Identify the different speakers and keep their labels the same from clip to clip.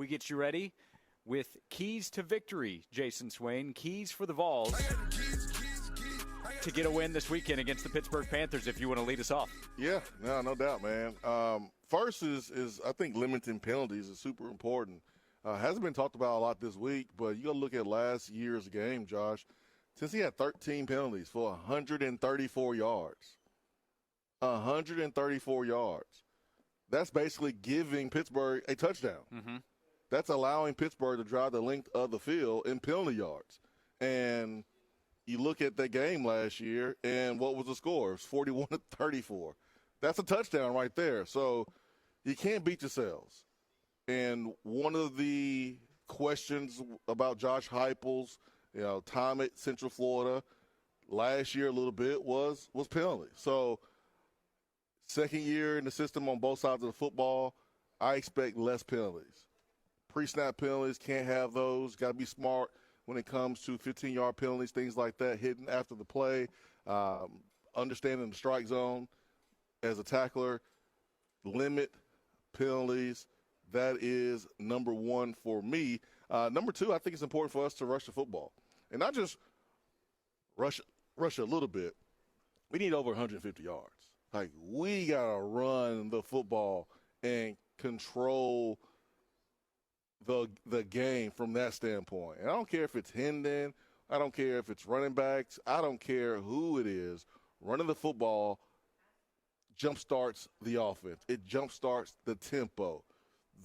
Speaker 1: we get you ready with keys to victory, Jason Swain. Keys for the Vols to get a win this weekend against the Pittsburgh Panthers if you want to lead us off.
Speaker 2: Yeah, no doubt, man. First is I think limiting penalties is super important. Hasn't been talked about a lot this week, but you got to look at last year's game, Josh. Tennessee had 13 penalties for 134 yards. 134 yards. That's basically giving Pittsburgh a touchdown.
Speaker 1: Mm-hmm.
Speaker 2: That's allowing Pittsburgh to drive the length of the field in penalty yards. And you look at that game last year, and what was the score? It was 41-34. That's a touchdown right there. So you can't beat yourselves. And one of the questions about Josh Heupel's, time at Central Florida last year a little bit was penalties. So second year in the system on both sides of the football, I expect less penalties. Pre-snap penalties, can't have those. Got to be smart when it comes to 15-yard penalties, things like that, hitting after the play, understanding the strike zone as a tackler, limit penalties. That is number one for me. Number two, I think it's important for us to rush the football. And not just rush a little bit. We need over 150 yards. Like, we got to run the football and control the game from that standpoint. And I don't care if it's Hinden. I don't care if it's running backs. I don't care who it is. Running the football jumpstarts the offense. It jumpstarts the tempo.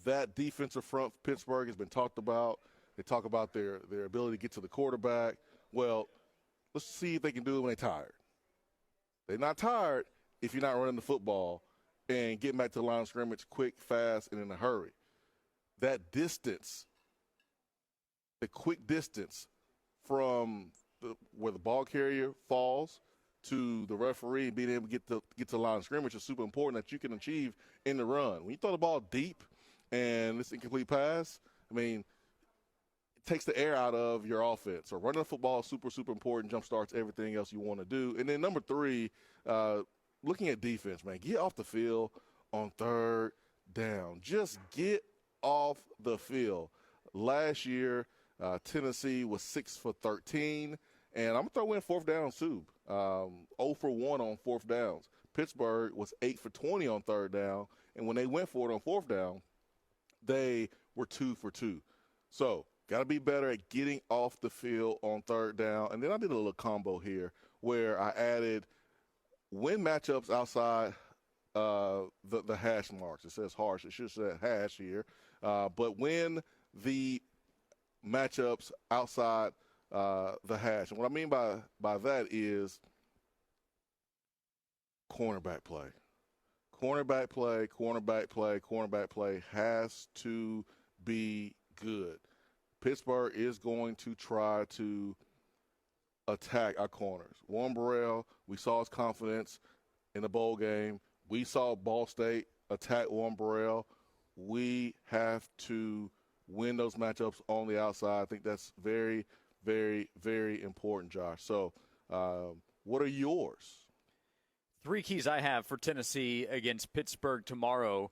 Speaker 2: That defensive front for Pittsburgh has been talked about. They talk about their ability to get to the quarterback. Well, let's see if they can do it when they're tired. They're not tired if you're not running the football and getting back to the line of scrimmage quick, fast, and in a hurry. That distance, the quick distance from where the ball carrier falls to the referee and being able to get to the line of scrimmage is super important that you can achieve in the run. When you throw the ball deep and it's incomplete pass, it takes the air out of your offense. So running the football is super, super important, jump starts everything else you want to do. And then number three, looking at defense, man, get off the field on third down. Just get off the field. Last year, Tennessee was 6 for 13, and I'm going to throw in fourth downs too. 0 for 1 on fourth downs. Pittsburgh was 8 for 20 on third down, and when they went for it on fourth down, they were 2 for 2. So got to be better at getting off the field on third down. And then I did a little combo here where I added win matchups outside the hash marks. It says harsh. It should say hash here. But win the matchups outside the hash. And what I mean by that is cornerback play. Cornerback play has to be good. Pittsburgh is going to try to attack our corners. Warren Burrell, we saw his confidence in the bowl game. We saw Ball State attack Warren Burrell. We have to win those matchups on the outside. I think that's very, very, very important, Josh. So what are yours?
Speaker 1: 3 keys I have for Tennessee against Pittsburgh tomorrow.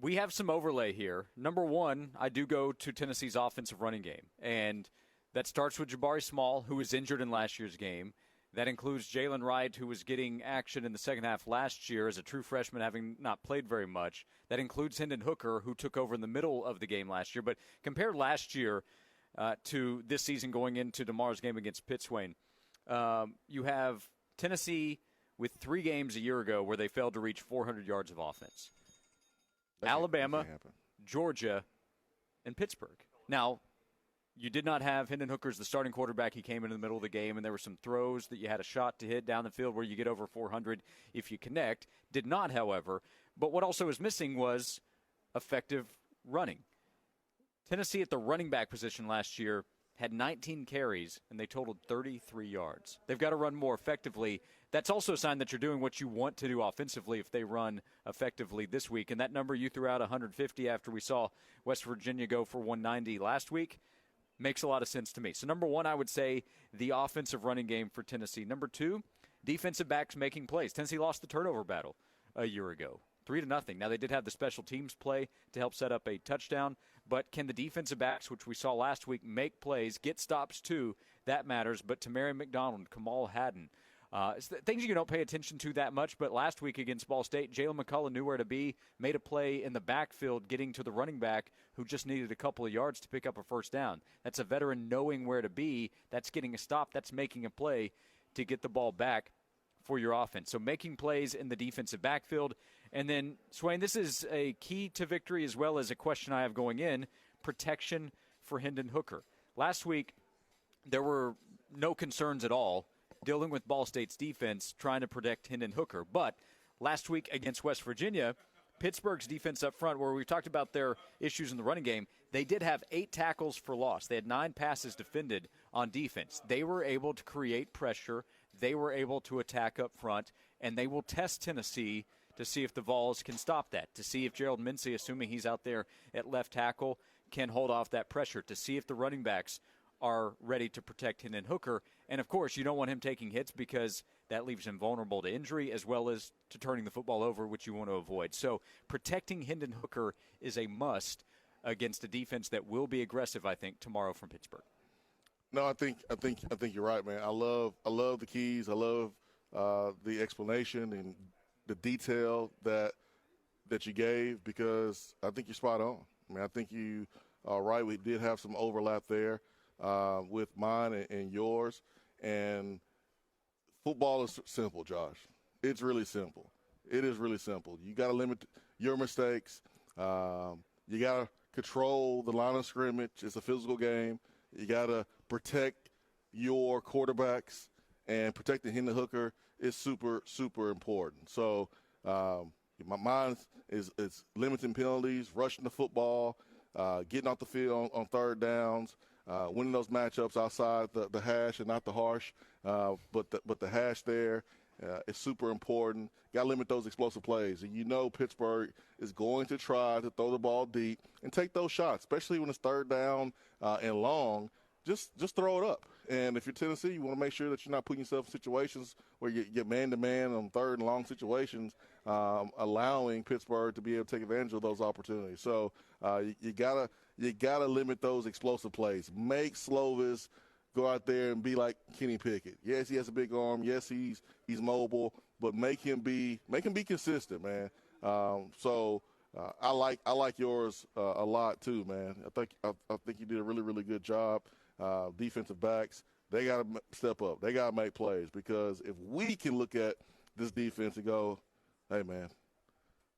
Speaker 1: We have some overlay here. Number one, I do go to Tennessee's offensive running game, and that starts with Jabari Small, who was injured in last year's game. That includes Jalen Wright, who was getting action in the second half last year as a true freshman, having not played very much. That includes Hinden Hooker, who took over in the middle of the game last year. But compare last year to this season going into tomorrow's game against Pittsburgh. You have Tennessee with 3 games a year ago where they failed to reach 400 yards of offense. Alabama, Georgia, and Pittsburgh. Now, you did not have Hinden Hooker as the starting quarterback. He came in the middle of the game, and there were some throws that you had a shot to hit down the field where you get over 400 if you connect. Did not, however. But what also was missing was effective running. Tennessee at the running back position last year had 19 carries, and they totaled 33 yards. They've got to run more effectively. That's also a sign that you're doing what you want to do offensively if they run effectively this week. And that number you threw out, 150, after we saw West Virginia go for 190 last week, makes a lot of sense to me. So number one, I would say the offensive running game for Tennessee. Number two, defensive backs making plays. Tennessee lost the turnover battle a year ago. 3-0. Now, they did have the special teams play to help set up a touchdown, but can the defensive backs, which we saw last week, make plays, get stops too? That matters. But Tamari McDonald, Kamal Haddon, things you don't pay attention to that much, but last week against Ball State, Jalen McCullough knew where to be, made a play in the backfield getting to the running back who just needed a couple of yards to pick up a first down. That's a veteran knowing where to be. That's getting a stop. That's making a play to get the ball back for your offense. So making plays in the defensive backfield. And then, Swain, this is a key to victory as well as a question I have going in, protection for Hinden Hooker. Last week, there were no concerns at all dealing with Ball State's defense trying to protect Hinden Hooker. But last week against West Virginia, Pittsburgh's defense up front, where we talked about their issues in the running game, they did have 8 tackles for loss. They had 9 passes defended on defense. They were able to create pressure. They were able to attack up front, and they will test Tennessee to see if the Vols can stop that, to see if Gerald Mincey, assuming he's out there at left tackle, can hold off that pressure, to see if the running backs are ready to protect Hinden Hooker. And, of course, you don't want him taking hits because that leaves him vulnerable to injury as well as to turning the football over, which you want to avoid. So protecting Hinden Hooker is a must against a defense that will be aggressive, I think, tomorrow from Pittsburgh.
Speaker 2: No, I think you're right, man. I love the keys. I love the explanation and the detail that you gave, because I think you're spot on. I mean, I think you are right. We did have some overlap there with mine and yours. And football is simple, Josh. It's really simple. It is really simple. You got to limit your mistakes. You got to control the line of scrimmage. It's a physical game. You got to protect your quarterbacks, and protecting Hinden Hooker is super, super important. So my mind is limiting penalties, rushing the football, getting off the field on third downs, winning those matchups outside the hash and not the harsh, but the hash there is super important. Got to limit those explosive plays. And you know Pittsburgh is going to try to throw the ball deep and take those shots, especially when it's third down and long. Just throw it up. And if you're Tennessee, you want to make sure that you're not putting yourself in situations where you get man-to-man on third and long situations, allowing Pittsburgh to be able to take advantage of those opportunities. So you gotta limit those explosive plays. Make Slovis go out there and be like Kenny Pickett. Yes, he has a big arm. Yes, he's mobile, but make him be consistent, man. I like yours a lot too, man. I think you did a really, really good job. Defensive backs, they got to step up. They got to make plays, because if we can look at this defense and go, hey, man,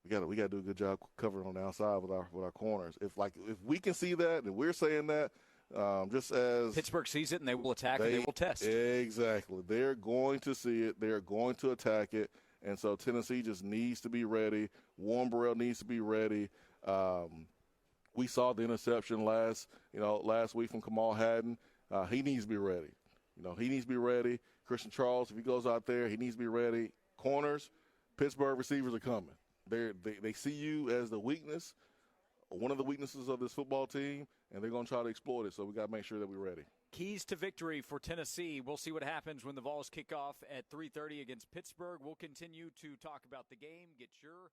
Speaker 2: we got to do a good job covering on the outside with our corners. If we can see that, and we're saying that, just as
Speaker 1: Pittsburgh sees it and they will attack and they will test.
Speaker 2: Exactly. They're going to see it. They're going to attack it. And so Tennessee just needs to be ready. Warren Burrell needs to be ready. We saw the interception last week from Kamal Haddon. He needs to be ready. He needs to be ready. Christian Charles, if he goes out there, he needs to be ready. Corners, Pittsburgh receivers are coming. They see you as the weakness, one of the weaknesses of this football team, and they're going to try to exploit it. So we got to make sure that we're ready.
Speaker 1: Keys to victory for Tennessee. We'll see what happens when the Vols kick off at 3:30 against Pittsburgh. We'll continue to talk about the game. Get your